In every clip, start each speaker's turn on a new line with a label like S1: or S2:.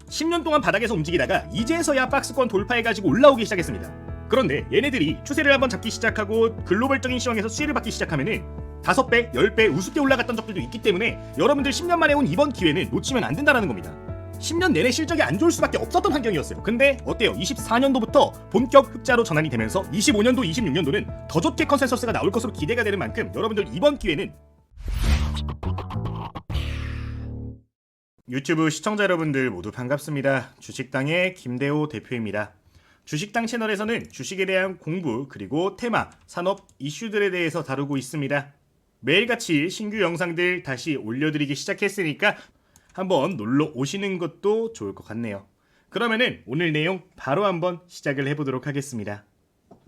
S1: 10년 동안 바닥에서 움직이다가 이제서야 박스권 돌파해가지고 올라오기 시작했습니다. 그런데 얘네들이 추세를 한번 잡기 시작하고 글로벌적인 시황에서 수혜를 받기 시작하면은 5배, 10배 우습게 올라갔던 적들도 있기 때문에 여러분들 10년 만에 온 이번 기회는 놓치면 안 된다는 겁니다. 10년 내내 실적이 안 좋을 수밖에 없었던 환경이었어요. 근데 어때요? 24년도부터 본격 흑자로 전환이 되면서 25년도, 26년도는 더 좋게 컨센서스가 나올 것으로 기대가 되는 만큼 여러분들 이번 기회는 유튜브 시청자 여러분들 모두 반갑습니다. 주식당의 김대호 대표입니다. 주식당 채널에서는 주식에 대한 공부 그리고 테마, 산업 이슈들에 대해서 다루고 있습니다. 매일같이 신규 영상들 다시 올려드리기 시작했으니까 한번 놀러 오시는 것도 좋을 것 같네요. 그러면은 오늘 내용 바로 한번 시작을 해보도록 하겠습니다.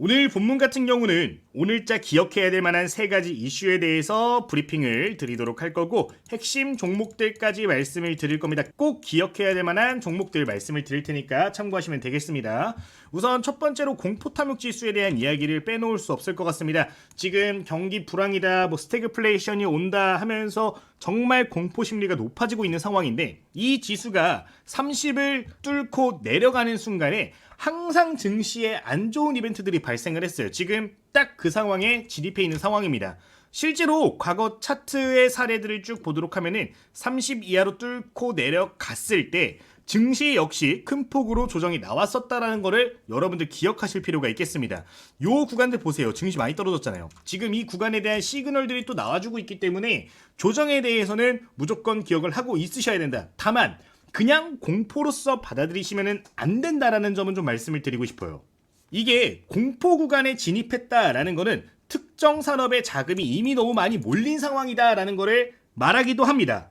S1: 오늘 본문 같은 경우는 오늘자 기억해야 될 만한 3가지 이슈에 대해서 브리핑을 드리도록 할 거고 핵심 종목들까지 말씀을 드릴 겁니다. 꼭 기억해야 될 만한 종목들 말씀을 드릴 테니까 참고하시면 되겠습니다. 우선 첫 번째로 공포탐욕지수에 대한 이야기를 빼놓을 수 없을 것 같습니다. 지금 경기 불황이다, 스태그플레이션이 온다 하면서 정말 공포심리가 높아지고 있는 상황인데 이 지수가 30을 뚫고 내려가는 순간에 항상 증시에 안 좋은 이벤트들이 발생을 했어요. 지금 딱 그 상황에 진입해 있는 상황입니다. 실제로 과거 차트의 사례들을 쭉 보도록 하면은 30 이하로 뚫고 내려갔을 때 증시 역시 큰 폭으로 조정이 나왔었다라는 거를 여러분들 기억하실 필요가 있겠습니다. 요 구간들 보세요. 증시 많이 떨어졌잖아요. 지금 이 구간에 대한 시그널들이 또 나와주고 있기 때문에 조정에 대해서는 무조건 기억을 하고 있으셔야 된다. 다만 그냥 공포로서 받아들이시면 안 된다라는 점은 좀 말씀을 드리고 싶어요. 이게 공포 구간에 진입했다라는 거는 특정 산업의 자금이 이미 너무 많이 몰린 상황이다라는 거를 말하기도 합니다.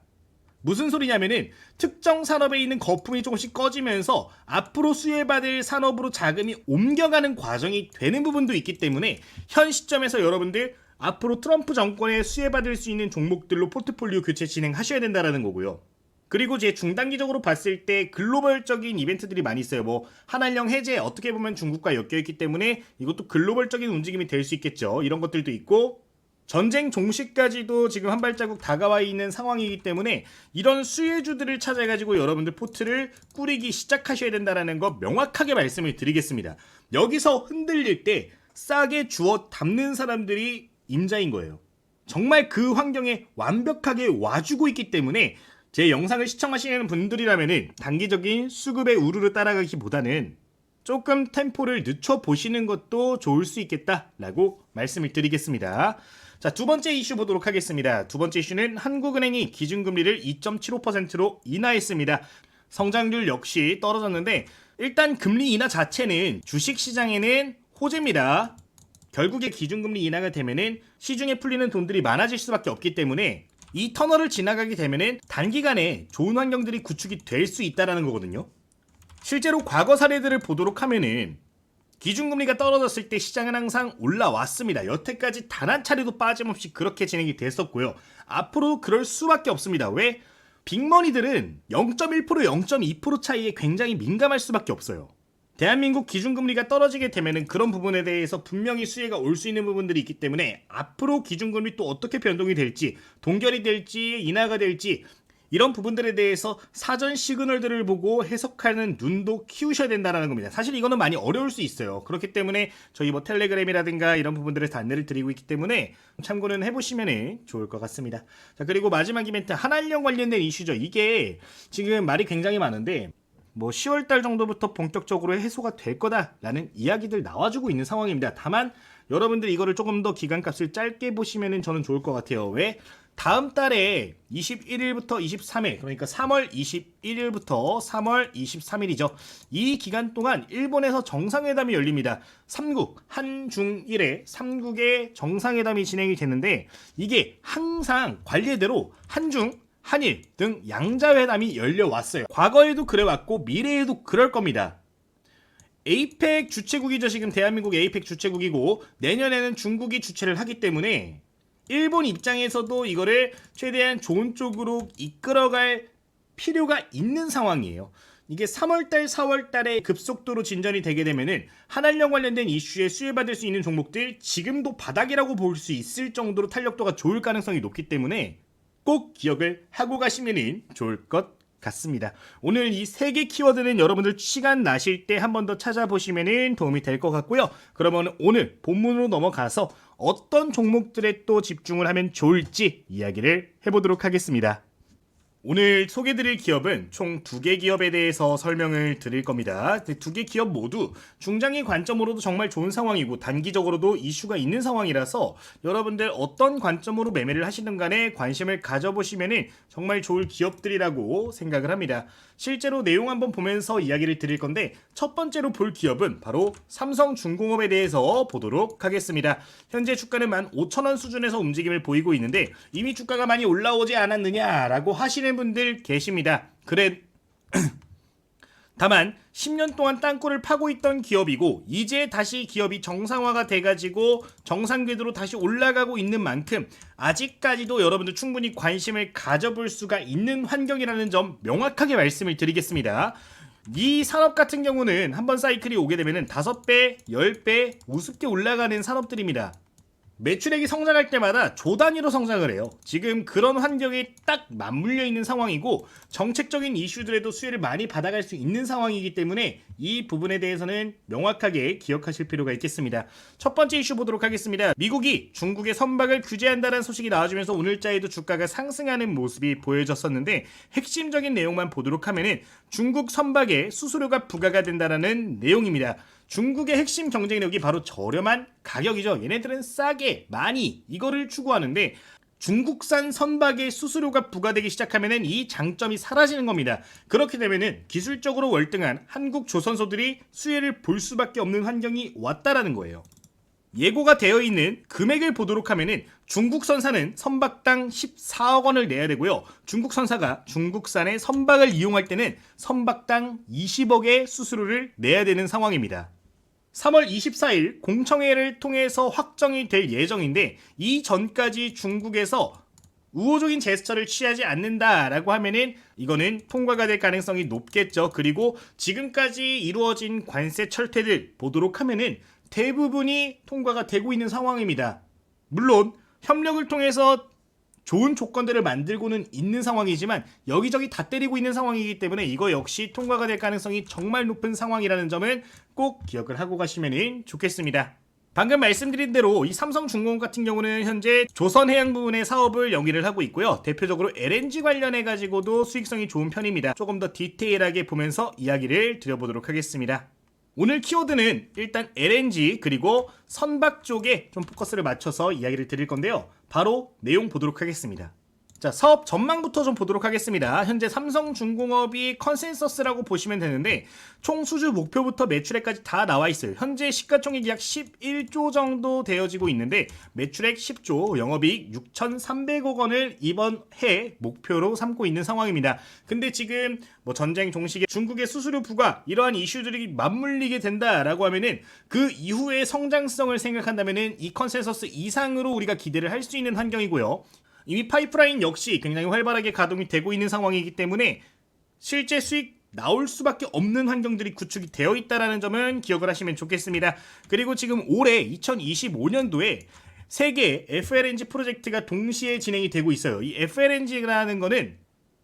S1: 무슨 소리냐면은 특정 산업에 있는 거품이 조금씩 꺼지면서 앞으로 수혜받을 산업으로 자금이 옮겨가는 과정이 되는 부분도 있기 때문에 현 시점에서 여러분들 앞으로 트럼프 정권에 수혜받을 수 있는 종목들로 포트폴리오 교체 진행하셔야 된다라는 거고요. 그리고 제 중단기적으로 봤을 때 글로벌적인 이벤트들이 많이 있어요. 한한령 해제 어떻게 보면 중국과 엮여있기 때문에 이것도 글로벌적인 움직임이 될 수 있겠죠. 이런 것들도 있고 전쟁 종식까지도 지금 한 발자국 다가와 있는 상황이기 때문에 이런 수혜주들을 찾아가지고 여러분들 포트를 꾸리기 시작하셔야 된다는 거 명확하게 말씀을 드리겠습니다. 여기서 흔들릴 때 싸게 주워 담는 사람들이 임자인 거예요. 정말 그 환경에 완벽하게 와주고 있기 때문에 제 영상을 시청하시는 분들이라면 단기적인 수급에 우르르 따라가기보다는 조금 템포를 늦춰보시는 것도 좋을 수 있겠다라고 말씀을 드리겠습니다. 자, 두 번째 이슈 보도록 하겠습니다. 두 번째 이슈는 한국은행이 기준금리를 2.75%로 인하했습니다. 성장률 역시 떨어졌는데 일단 금리 인하 자체는 주식시장에는 호재입니다. 결국에 기준금리 인하가 되면은 시중에 풀리는 돈들이 많아질 수밖에 없기 때문에 이 터널을 지나가게 되면은 단기간에 좋은 환경들이 구축이 될 수 있다는 거거든요. 실제로 과거 사례들을 보도록 하면은 기준금리가 떨어졌을 때 시장은 항상 올라왔습니다. 여태까지 단 한 차례도 빠짐없이 그렇게 진행이 됐었고요. 앞으로도 그럴 수밖에 없습니다. 왜? 빅머니들은 0.1%, 0.2% 차이에 굉장히 민감할 수밖에 없어요. 대한민국 기준금리가 떨어지게 되면은 그런 부분에 대해서 분명히 수혜가 올 수 있는 부분들이 있기 때문에 앞으로 기준금리 또 어떻게 변동이 될지, 동결이 될지, 인하가 될지 이런 부분들에 대해서 사전 시그널들을 보고 해석하는 눈도 키우셔야 된다는 겁니다. 사실 이거는 많이 어려울 수 있어요. 그렇기 때문에 저희 텔레그램이라든가 이런 부분들에서 안내를 드리고 있기 때문에 참고는 해보시면 좋을 것 같습니다. 자, 그리고 마지막 이벤트 한한령 관련된 이슈죠. 이게 지금 말이 굉장히 많은데 10월달 정도부터 본격적으로 해소가 될 거다라는 이야기들 나와주고 있는 상황입니다. 다만 여러분들 이거를 조금 더 기간값을 짧게 보시면 저는 좋을 것 같아요. 왜? 다음 달에 21일부터 23일, 그러니까 3월 21일부터 3월 23일이죠. 이 기간 동안 일본에서 정상회담이 열립니다. 3국, 한중일의 3국의 정상회담이 진행이 되는데 이게 항상 관례대로 한중, 한일 등 양자회담이 열려왔어요. 과거에도 그래왔고 미래에도 그럴 겁니다. 에이펙 주최국이죠. 지금 대한민국 에이펙 주최국이고 내년에는 중국이 주최를 하기 때문에 일본 입장에서도 이거를 최대한 좋은 쪽으로 이끌어갈 필요가 있는 상황이에요. 이게 3월달, 4월달에 급속도로 진전이 되게 되면은 한한령 관련된 이슈에 수혜받을 수 있는 종목들 지금도 바닥이라고 볼 수 있을 정도로 탄력도가 좋을 가능성이 높기 때문에 꼭 기억을 하고 가시면 좋을 것 같습니다. 오늘 이 3개 키워드는 여러분들 시간 나실 때 한 번 더 찾아보시면 도움이 될 것 같고요. 그러면 오늘 본문으로 넘어가서 어떤 종목들에 또 집중을 하면 좋을지 이야기를 해보도록 하겠습니다. 오늘 소개드릴 기업은 총 2개 기업에 대해서 설명을 드릴 겁니다. 2개 기업 모두 중장기 관점으로도 정말 좋은 상황이고 단기적으로도 이슈가 있는 상황이라서 여러분들 어떤 관점으로 매매를 하시든 간에 관심을 가져보시면 정말 좋을 기업들이라고 생각을 합니다. 실제로 내용 한번 보면서 이야기를 드릴 건데 첫 번째로 볼 기업은 바로 삼성중공업에 대해서 보도록 하겠습니다. 현재 주가는 15,000원 수준에서 움직임을 보이고 있는데 이미 주가가 많이 올라오지 않았느냐라고 하시는 분들 계십니다. 다만 10년 동안 땅굴을 파고 있던 기업이고 이제 다시 기업이 정상화가 돼가지고 정상 궤도로 다시 올라가고 있는 만큼 아직까지도 여러분들 충분히 관심을 가져볼 수가 있는 환경이라는 점 명확하게 말씀을 드리겠습니다. 이 산업 같은 경우는 한번 사이클이 오게 되면 5배, 10배 우습게 올라가는 산업들입니다. 매출액이 성장할 때마다 조 단위로 성장을 해요. 지금 그런 환경에 딱 맞물려 있는 상황이고 정책적인 이슈들에도 수혜를 많이 받아갈 수 있는 상황이기 때문에 이 부분에 대해서는 명확하게 기억하실 필요가 있겠습니다. 첫 번째 이슈 보도록 하겠습니다. 미국이 중국의 선박을 규제한다는 소식이 나와주면서 오늘자에도 주가가 상승하는 모습이 보여졌었는데 핵심적인 내용만 보도록 하면은 중국 선박에 수수료가 부과가 된다는 내용입니다. 중국의 핵심 경쟁력이 바로 저렴한 가격이죠. 얘네들은 싸게 많이 이거를 추구하는데 중국산 선박에 수수료가 부과되기 시작하면 이 장점이 사라지는 겁니다. 그렇게 되면 기술적으로 월등한 한국 조선소들이 수혜를 볼 수밖에 없는 환경이 왔다라는 거예요. 예고가 되어 있는 금액을 보도록 하면은 중국 선사는 선박당 14억 원을 내야 되고요. 중국 선사가 중국산의 선박을 이용할 때는 선박당 20억의 수수료를 내야 되는 상황입니다. 3월 24일 공청회를 통해서 확정이 될 예정인데 이 전까지 중국에서 우호적인 제스처를 취하지 않는다라고 하면은 이거는 통과가 될 가능성이 높겠죠. 그리고 지금까지 이루어진 관세 철퇴들 보도록 하면은 대부분이 통과가 되고 있는 상황입니다. 물론 협력을 통해서 좋은 조건들을 만들고는 있는 상황이지만 여기저기 다 때리고 있는 상황이기 때문에 이거 역시 통과가 될 가능성이 정말 높은 상황이라는 점은 꼭 기억을 하고 가시면 좋겠습니다. 방금 말씀드린 대로 이 삼성중공업 같은 경우는 현재 조선해양 부분의 사업을 영위를 하고 있고요. 대표적으로 LNG 관련해 가지고도 수익성이 좋은 편입니다. 조금 더 디테일하게 보면서 이야기를 드려보도록 하겠습니다. 오늘 키워드는 일단 LNG 그리고 선박 쪽에 좀 포커스를 맞춰서 이야기를 드릴 건데요. 바로 내용 보도록 하겠습니다. 자, 사업 전망부터 좀 보도록 하겠습니다. 현재 삼성중공업이 컨센서스라고 보시면 되는데 총 수주 목표부터 매출액까지 다 나와 있어요. 현재 시가총액이 약 11조 정도 되어지고 있는데 매출액 10조, 영업이익 6,300억 원을 이번 해 목표로 삼고 있는 상황입니다. 근데 지금 뭐 전쟁 종식에 중국의 수수료 부과 이러한 이슈들이 맞물리게 된다라고 하면은 그 이후의 성장성을 생각한다면은 이 컨센서스 이상으로 우리가 기대를 할 수 있는 환경이고요. 이미 파이프라인 역시 굉장히 활발하게 가동이 되고 있는 상황이기 때문에 실제 수익 나올 수밖에 없는 환경들이 구축이 되어 있다는 점은 기억을 하시면 좋겠습니다. 그리고 지금 올해 2025년도에 세 개의 FLNG 프로젝트가 동시에 진행이 되고 있어요. 이 FLNG라는 거는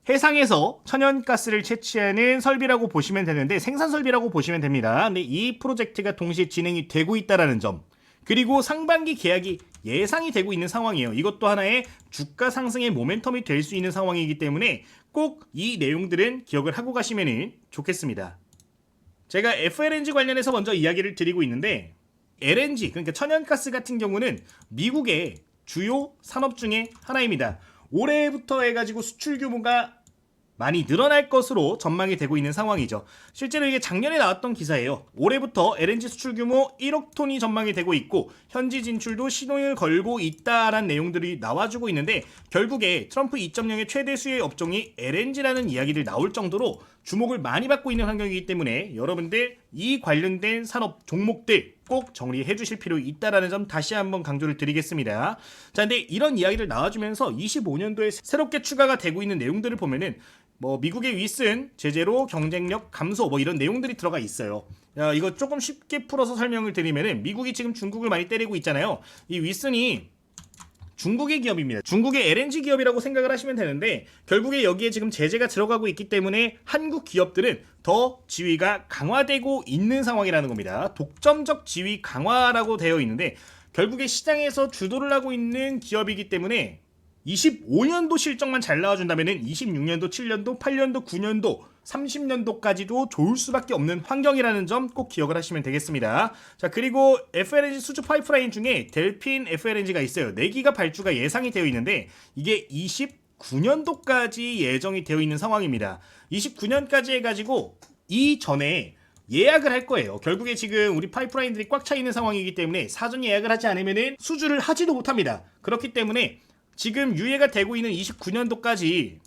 S1: 해상에서 천연가스를 채취하는 설비라고 보시면 되는데 생산 설비라고 보시면 됩니다. 근데 이 프로젝트가 동시에 진행이 되고 있다는 점, 그리고 상반기 계약이 예상이 되고 있는 상황이에요. 이것도 하나의 주가 상승의 모멘텀이 될 수 있는 상황이기 때문에 꼭 이 내용들은 기억을 하고 가시면 좋겠습니다. 제가 FLNG 관련해서 먼저 이야기를 드리고 있는데 LNG, 그러니까 천연가스 같은 경우는 미국의 주요 산업 중에 하나입니다. 올해부터 해가지고 수출 규모가 많이 늘어날 것으로 전망이 되고 있는 상황이죠. 실제로 이게 작년에 나왔던 기사예요. 올해부터 LNG 수출 규모 1억 톤이 전망이 되고 있고 현지 진출도 신호를 걸고 있다라는 내용들이 나와주고 있는데 결국에 트럼프 2.0의 최대 수혜 업종이 LNG라는 이야기를 나올 정도로 주목을 많이 받고 있는 환경이기 때문에 여러분들 이 관련된 산업 종목들 꼭 정리해 주실 필요 있다라는 점 다시 한번 강조를 드리겠습니다. 자, 근데 이런 이야기를 나와주면서 25년도에 새롭게 추가가 되고 있는 내용들을 보면은 뭐 미국의 윗슨 제재로 경쟁력 감소 뭐 이런 내용들이 들어가 있어요. 야, 이거 조금 쉽게 풀어서 설명을 드리면은 미국이 지금 중국을 많이 때리고 있잖아요. 이 윗슨이 중국의 기업입니다. 중국의 LNG 기업이라고 생각을 하시면 되는데 결국에 여기에 지금 제재가 들어가고 있기 때문에 한국 기업들은 더 지위가 강화되고 있는 상황이라는 겁니다. 독점적 지위 강화라고 되어 있는데 결국에 시장에서 주도를 하고 있는 기업이기 때문에 25년도 실적만 잘 나와준다면 26년도, 7년도, 8년도, 9년도, 30년도까지도 좋을 수밖에 없는 환경이라는 점 꼭 기억을 하시면 되겠습니다. 자, 그리고 FLNG 수주 파이프라인 중에 델핀 FLNG가 있어요. 4기가 발주가 예상이 되어 있는데 이게 29년도까지 예정이 되어 있는 상황입니다. 29년까지 해가지고 이전에 예약을 할 거예요. 결국에 지금 우리 파이프라인들이 꽉 차 있는 상황이기 때문에 사전 예약을 하지 않으면 수주를 하지도 못합니다. 그렇기 때문에 지금 유예가 되고 있는 29년도까지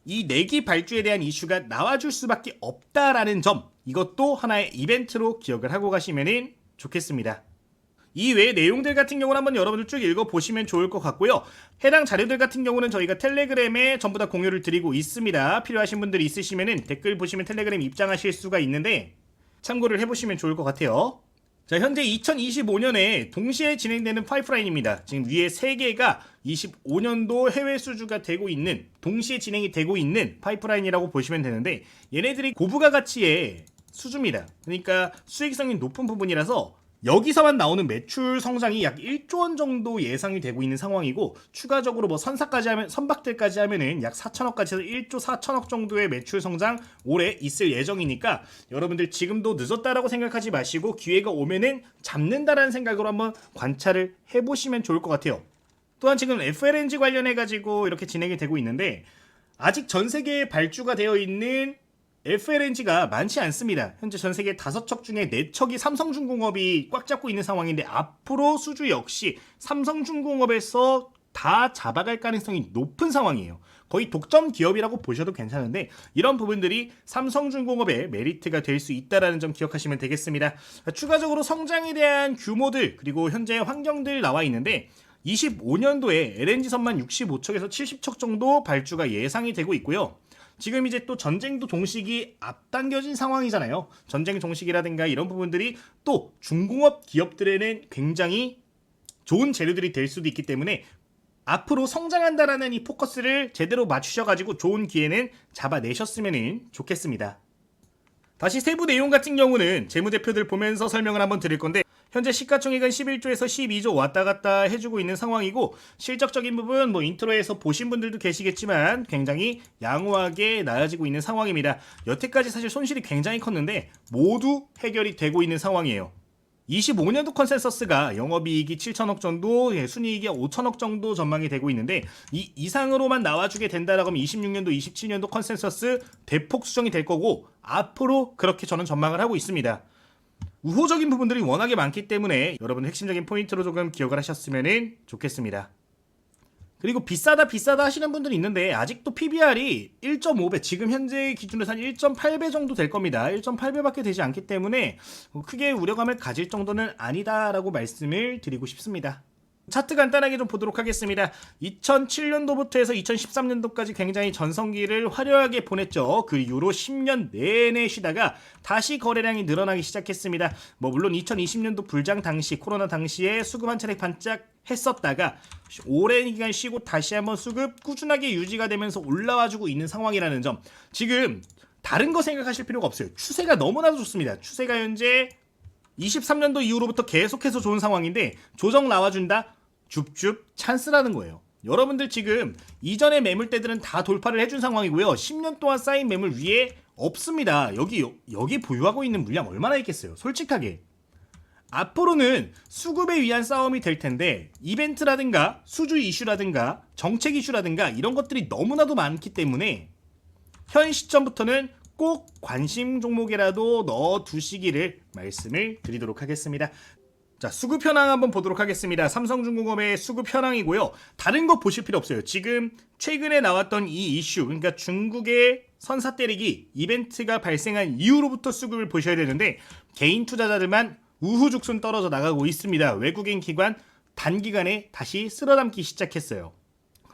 S1: 이 4기 발주에 대한 이슈가 나와줄 수밖에 없다라는 점, 이것도 하나의 이벤트로 기억을 하고 가시면 좋겠습니다. 이 외의 내용들 같은 경우는 한번 여러분들 쭉 읽어보시면 좋을 것 같고요. 해당 자료들 같은 경우는 저희가 텔레그램에 전부 다 공유를 드리고 있습니다. 필요하신 분들이 있으시면 댓글 보시면 텔레그램 입장하실 수가 있는데 참고를 해보시면 좋을 것 같아요. 자, 현재 2025년에 동시에 진행되는 파이프라인입니다. 지금 위에 3개가 25년도 해외 수주가 되고 있는, 동시에 진행이 되고 있는 파이프라인이라고 보시면 되는데 얘네들이 고부가 가치의 수주입니다. 그러니까 수익성이 높은 부분이라서 여기서만 나오는 매출 성장이 약 1조 원 정도 예상이 되고 있는 상황이고 추가적으로 뭐 선박들까지 하면은 약 4천억까지 해서 1조 4천억 정도의 매출 성장 올해 있을 예정이니까 여러분들 지금도 늦었다라고 생각하지 마시고 기회가 오면은 잡는다라는 생각으로 한번 관찰을 해보시면 좋을 것 같아요. 또한 지금 FLNG 관련해 가지고 이렇게 진행이 되고 있는데 아직 전 세계에 발주가 되어 있는 FLNG가 많지 않습니다. 현재 전 세계 5척 중에 4척이 삼성중공업이 꽉 잡고 있는 상황인데 앞으로 수주 역시 삼성중공업에서 다 잡아갈 가능성이 높은 상황이에요. 거의 독점 기업이라고 보셔도 괜찮은데 이런 부분들이 삼성중공업의 메리트가 될 수 있다는 점 기억하시면 되겠습니다. 추가적으로 성장에 대한 규모들 그리고 현재 환경들 나와 있는데 25년도에 LNG선만 65척에서 70척 정도 발주가 예상이 되고 있고요. 지금 이제 또 전쟁도 종식이 앞당겨진 상황이잖아요. 전쟁 종식이라든가 이런 부분들이 또 중공업 기업들에는 굉장히 좋은 재료들이 될 수도 있기 때문에 앞으로 성장한다라는 이 포커스를 제대로 맞추셔가지고 좋은 기회는 잡아내셨으면 좋겠습니다. 다시 세부 내용 같은 경우는 재무제표들 보면서 설명을 한번 드릴 건데 현재 시가총액은 11조에서 12조 왔다 갔다 해주고 있는 상황이고 실적적인 부분 뭐 인트로에서 보신 분들도 계시겠지만 굉장히 양호하게 나아지고 있는 상황입니다. 여태까지 사실 손실이 굉장히 컸는데 모두 해결이 되고 있는 상황이에요. 25년도 컨센서스가 영업이익이 7천억 정도, 순이익이 5천억 정도 전망이 되고 있는데 이 이상으로만 나와주게 된다라고 하면 26년도, 27년도 컨센서스 대폭 수정이 될 거고 앞으로 그렇게 저는 전망을 하고 있습니다. 우호적인 부분들이 워낙에 많기 때문에 여러분 핵심적인 포인트로 조금 기억을 하셨으면 좋겠습니다. 그리고 비싸다 하시는 분들이 있는데 아직도 PBR이 1.5배, 지금 현재 기준으로 한 1.8배 정도 될 겁니다. 1.8배밖에 되지 않기 때문에 크게 우려감을 가질 정도는 아니다라고 말씀을 드리고 싶습니다. 차트 간단하게 좀 보도록 하겠습니다. 2007년도부터 해서 2013년도까지 굉장히 전성기를 화려하게 보냈죠. 그 이후로 10년 내내 쉬다가 다시 거래량이 늘어나기 시작했습니다. 뭐 물론 2020년도 불장 당시 코로나 당시에 수급 한 차례 반짝 했었다가 오랜 기간 쉬고 다시 한번 수급 꾸준하게 유지가 되면서 올라와주고 있는 상황이라는 점, 지금 다른 거 생각하실 필요가 없어요. 추세가 너무나도 좋습니다. 추세가 현재 23년도 이후로부터 계속해서 좋은 상황인데 조정 나와준다? 줍줍 찬스라는 거예요. 여러분들 지금 이전의 매물대들은 다 돌파를 해준 상황이고요. 10년 동안 쌓인 매물 위에 없습니다. 여기 보유하고 있는 물량 얼마나 있겠어요? 솔직하게. 앞으로는 수급에 위한 싸움이 될 텐데 이벤트라든가 수주 이슈라든가 정책 이슈라든가 이런 것들이 너무나도 많기 때문에 현 시점부터는 꼭 관심 종목이라도 넣어두시기를 말씀을 드리도록 하겠습니다. 자, 수급 현황 한번 보도록 하겠습니다. 삼성중공업의 수급 현황이고요. 다른 거 보실 필요 없어요. 지금 최근에 나왔던 이 이슈, 그러니까 중국의 선사 때리기 이벤트가 발생한 이후로부터 수급을 보셔야 되는데 개인 투자자들만 우후죽순 떨어져 나가고 있습니다. 외국인 기관 단기간에 다시 쓸어담기 시작했어요.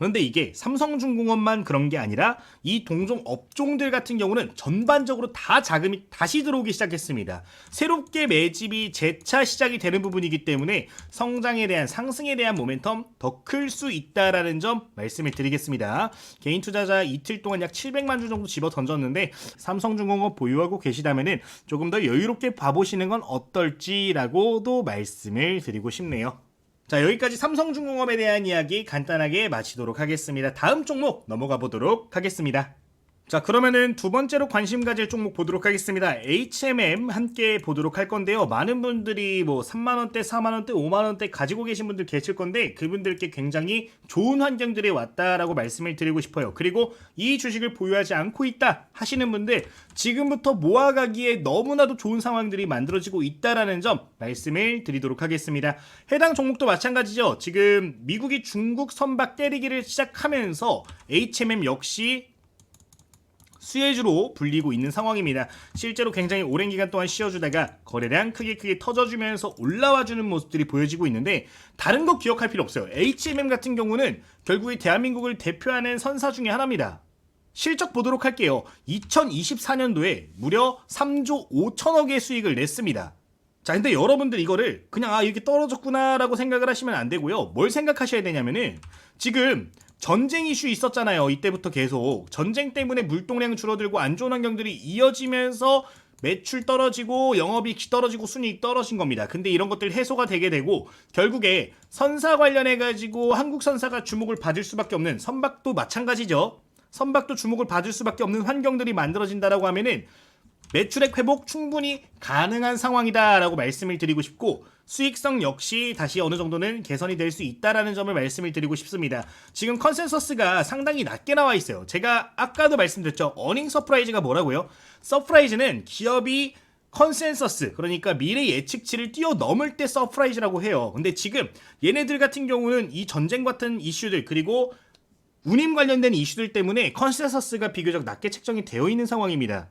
S1: 그런데 이게 삼성중공업만 그런 게 아니라 이 동종 업종들 같은 경우는 전반적으로 다 자금이 다시 들어오기 시작했습니다. 새롭게 매집이 재차 시작이 되는 부분이기 때문에 성장에 대한 상승에 대한 모멘텀 더 클 수 있다라는 점 말씀을 드리겠습니다. 개인 투자자 이틀 동안 약 700만 주 정도 집어 던졌는데 삼성중공업 보유하고 계시다면은 조금 더 여유롭게 봐보시는 건 어떨지라고도 말씀을 드리고 싶네요. 자, 여기까지 삼성중공업에 대한 이야기 간단하게 마치도록 하겠습니다. 다음 종목 넘어가 보도록 하겠습니다. 자, 그러면은 두 번째로 관심 가질 종목 보도록 하겠습니다. HMM 함께 보도록 할 건데요. 많은 분들이 뭐 3만원대, 4만원대, 5만원대 가지고 계신 분들 계실 건데 그분들께 굉장히 좋은 환경들이 왔다라고 말씀을 드리고 싶어요. 그리고 이 주식을 보유하지 않고 있다 하시는 분들 지금부터 모아가기에 너무나도 좋은 상황들이 만들어지고 있다라는 점 말씀을 드리도록 하겠습니다. 해당 종목도 마찬가지죠. 지금 미국이 중국 선박 때리기를 시작하면서 HMM 역시 수혜주로 불리고 있는 상황입니다. 실제로 굉장히 오랜 기간 동안 쉬어주다가 거래량 크게 터져주면서 올라와주는 모습들이 보여지고 있는데 다른 거 기억할 필요 없어요. HMM 같은 경우는 결국에 대한민국을 대표하는 선사 중에 하나입니다. 실적 보도록 할게요. 2024년도에 무려 3조 5천억의 수익을 냈습니다. 자, 근데 여러분들 이거를 그냥 이렇게 떨어졌구나 라고 생각을 하시면 안 되고요. 뭘 생각하셔야 되냐면은 지금 전쟁 이슈 있었잖아요. 이때부터 계속 전쟁 때문에 물동량 줄어들고 안 좋은 환경들이 이어지면서 매출 떨어지고 영업이익 떨어지고 순이익 떨어진 겁니다. 근데 이런 것들 해소가 되게 되고 결국에 선사 관련해 가지고 한국 선사가 주목을 받을 수밖에 없는 선박도 마찬가지죠. 선박도 주목을 받을 수밖에 없는 환경들이 만들어진다라고 하면은 매출액 회복 충분히 가능한 상황이다라고 말씀을 드리고 싶고 수익성 역시 다시 어느 정도는 개선이 될 수 있다라는 점을 말씀을 드리고 싶습니다. 지금 컨센서스가 상당히 낮게 나와 있어요. 제가 아까도 말씀드렸죠. 어닝 서프라이즈가 뭐라고요? 서프라이즈는 기업이 컨센서스, 그러니까 미래 예측치를 뛰어넘을 때 서프라이즈라고 해요. 근데 지금 얘네들 같은 경우는 이 전쟁 같은 이슈들 그리고 운임 관련된 이슈들 때문에 컨센서스가 비교적 낮게 책정이 되어 있는 상황입니다.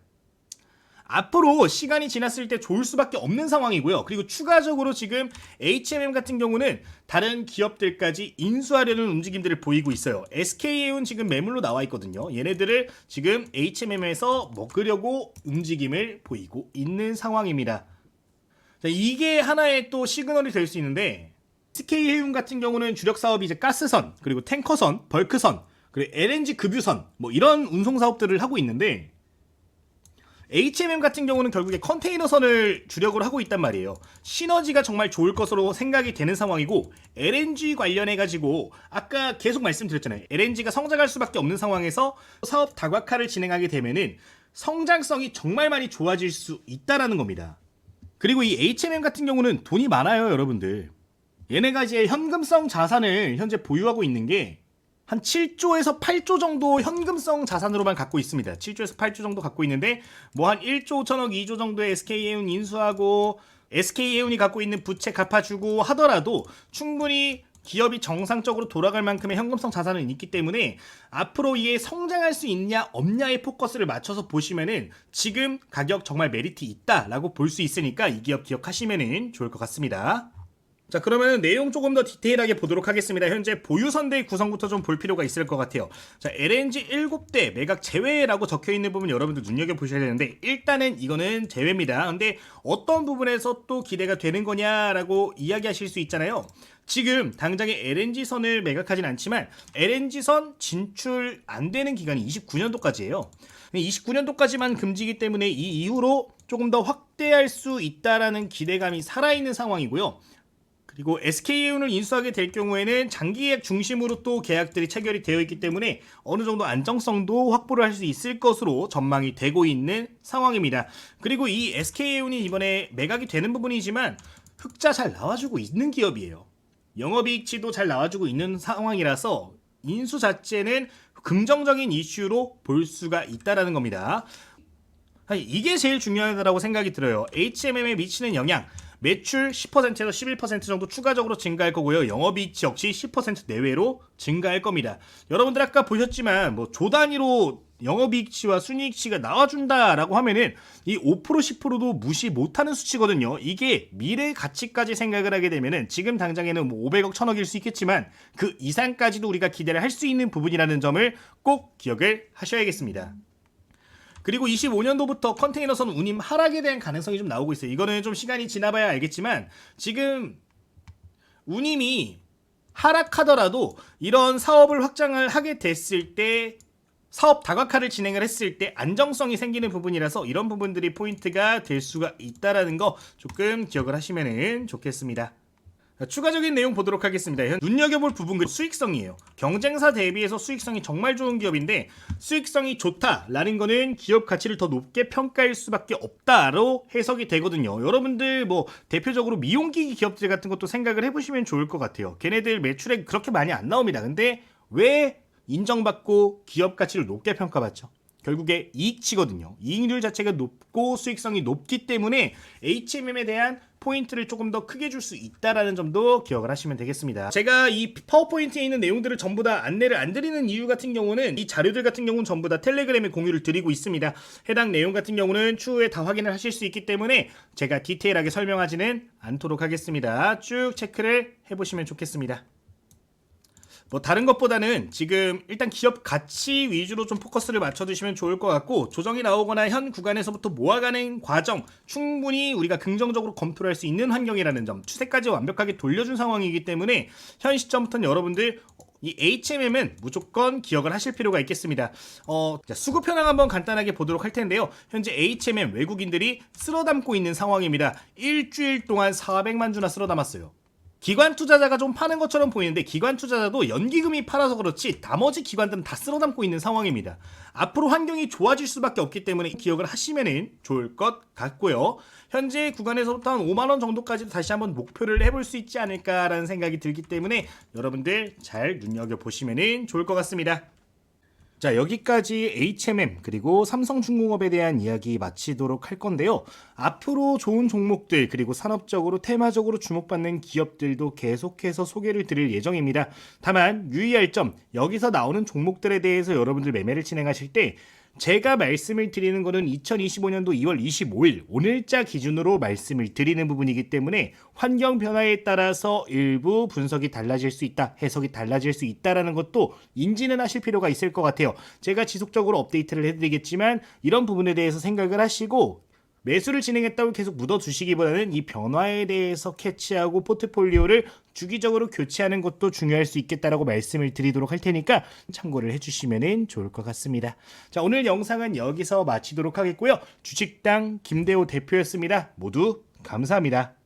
S1: 앞으로 시간이 지났을 때 좋을 수밖에 없는 상황이고요. 그리고 추가적으로 지금 HMM 같은 경우는 다른 기업들까지 인수하려는 움직임들을 보이고 있어요. SK에온 지금 매물로 나와 있거든요. 얘네들을 지금 HMM에서 먹으려고 움직임을 보이고 있는 상황입니다. 자, 이게 하나의 또 시그널이 될 수 있는데 SK해운 같은 경우는 주력 사업이 이제 가스선, 그리고 탱커선, 벌크선, 그리고 LNG 급유선 뭐 이런 운송 사업들을 하고 있는데 HMM 같은 경우는 결국에 컨테이너선을 주력으로 하고 있단 말이에요. 시너지가 정말 좋을 것으로 생각이 되는 상황이고 LNG 관련해가지고 아까 계속 말씀드렸잖아요. LNG가 성장할 수밖에 없는 상황에서 사업 다각화를 진행하게 되면은 성장성이 정말 많이 좋아질 수 있다라는 겁니다. 그리고 이 HMM 같은 경우는 돈이 많아요, 여러분들. 얘네가 이제 현금성 자산을 현재 보유하고 있는 게 한 7조에서 8조 정도 현금성 자산으로만 갖고 있습니다. 7조에서 8조 정도 갖고 있는데 뭐 한 1조 5천억, 2조 정도의 SK해운 인수하고 SK해운이 갖고 있는 부채 갚아주고 하더라도 충분히 기업이 정상적으로 돌아갈 만큼의 현금성 자산은 있기 때문에 앞으로 이게 성장할 수 있냐 없냐의 포커스를 맞춰서 보시면은 지금 가격 정말 메리트 있다라고 볼 수 있으니까 이 기업 기억하시면은 좋을 것 같습니다. 자, 그러면 내용 조금 더 디테일하게 보도록 하겠습니다. 현재 보유선대의 구성부터 좀 볼 필요가 있을 것 같아요. 자, LNG 7대 매각 제외라고 적혀있는 부분 여러분들 눈여겨보셔야 되는데 일단은 이거는 제외입니다. 근데 어떤 부분에서 또 기대가 되는 거냐라고 이야기하실 수 있잖아요. 지금 당장에 LNG선을 매각하진 않지만 LNG선 진출 안 되는 기간이 29년도까지예요. 29년도까지만 금지이기 때문에 이 이후로 조금 더 확대할 수 있다라는 기대감이 살아있는 상황이고요. 그리고 SK해운을 인수하게 될 경우에는 장기계약 중심으로 또 계약들이 체결이 되어 있기 때문에 어느 정도 안정성도 확보를 할 수 있을 것으로 전망이 되고 있는 상황입니다. 그리고 이 SK해운이 이번에 매각이 되는 부분이지만 흑자 잘 나와주고 있는 기업이에요. 영업이익치도 잘 나와주고 있는 상황이라서 인수 자체는 긍정적인 이슈로 볼 수가 있다라는 겁니다. 이게 제일 중요하다고 생각이 들어요. HMM에 미치는 영향. 매출 10%에서 11% 정도 추가적으로 증가할 거고요. 영업이익 역시 10% 내외로 증가할 겁니다. 여러분들 아까 보셨지만 뭐 조 단위로 영업이익치와 순이익치가 나와준다라고 하면은 이 5% 10%도 무시 못하는 수치거든요. 이게 미래 가치까지 생각을 하게 되면은 지금 당장에는 뭐 500억 1000억일 수 있겠지만 그 이상까지도 우리가 기대를 할 수 있는 부분이라는 점을 꼭 기억을 하셔야겠습니다. 그리고 25년도부터 컨테이너선 운임 하락에 대한 가능성이 좀 나오고 있어요. 이거는 좀 시간이 지나봐야 알겠지만 지금 운임이 하락하더라도 이런 사업을 확장을 하게 됐을 때 사업 다각화를 진행을 했을 때 안정성이 생기는 부분이라서 이런 부분들이 포인트가 될 수가 있다라는 거 조금 기억을 하시면 좋겠습니다. 추가적인 내용 보도록 하겠습니다. 눈여겨볼 부분은 수익성이에요. 경쟁사 대비해서 수익성이 정말 좋은 기업인데 수익성이 좋다라는 거는 기업 가치를 더 높게 평가할 수밖에 없다로 해석이 되거든요. 여러분들 뭐 대표적으로 미용기기 기업들 같은 것도 생각을 해보시면 좋을 것 같아요. 걔네들 매출액 그렇게 많이 안 나옵니다. 근데 왜 인정받고 기업 가치를 높게 평가받죠? 결국에 이익치거든요. 이익률 자체가 높고 수익성이 높기 때문에 HMM에 대한 포인트를 조금 더 크게 줄 수 있다라는 점도 기억을 하시면 되겠습니다. 제가 이 파워포인트에 있는 내용들을 전부 다 안내를 안 드리는 이유 같은 경우는 이 자료들 같은 경우는 전부 다 텔레그램에 공유를 드리고 있습니다. 해당 내용 같은 경우는 추후에 다 확인을 하실 수 있기 때문에 제가 디테일하게 설명하지는 않도록 하겠습니다. 쭉 체크를 해보시면 좋겠습니다. 뭐 다른 것보다는 지금 일단 기업 가치 위주로 좀 포커스를 맞춰두시면 좋을 것 같고 조정이 나오거나 현 구간에서부터 모아가는 과정 충분히 우리가 긍정적으로 검토를 할 수 있는 환경이라는 점 추세까지 완벽하게 돌려준 상황이기 때문에 현 시점부터는 여러분들 이 HMM은 무조건 기억을 하실 필요가 있겠습니다. 수급 현황 한번 간단하게 보도록 할 텐데요. 현재 HMM 외국인들이 쓸어담고 있는 상황입니다. 일주일 동안 400만 주나 쓸어담았어요. 기관 투자자가 좀 파는 것처럼 보이는데 기관 투자자도 연기금이 팔아서 그렇지 나머지 기관들은 다 쓸어담고 있는 상황입니다. 앞으로 환경이 좋아질 수밖에 없기 때문에 기억을 하시면 좋을 것 같고요. 현재 구간에서부터 한 5만원 정도까지 다시 한번 목표를 해볼 수 있지 않을까라는 생각이 들기 때문에 여러분들 잘 눈여겨보시면 좋을 것 같습니다. 자, 여기까지 HMM 그리고 삼성중공업에 대한 이야기 마치도록 할 건데요. 앞으로 좋은 종목들 그리고 산업적으로 테마적으로 주목받는 기업들도 계속해서 소개를 드릴 예정입니다. 다만 유의할 점, 여기서 나오는 종목들에 대해서 여러분들 매매를 진행하실 때 제가 말씀을 드리는 것은 2025년도 2월 25일 오늘자 기준으로 말씀을 드리는 부분이기 때문에 환경 변화에 따라서 일부 분석이 달라질 수 있다, 해석이 달라질 수 있다라는 것도 인지는 하실 필요가 있을 것 같아요. 제가 지속적으로 업데이트를 해드리겠지만 이런 부분에 대해서 생각을 하시고 매수를 진행했다고 계속 묻어두시기보다는 이 변화에 대해서 캐치하고 포트폴리오를 주기적으로 교체하는 것도 중요할 수 있겠다라고 말씀을 드리도록 할 테니까 참고를 해주시면 좋을 것 같습니다. 자, 오늘 영상은 여기서 마치도록 하겠고요. 주식당 김대호 대표였습니다. 모두 감사합니다.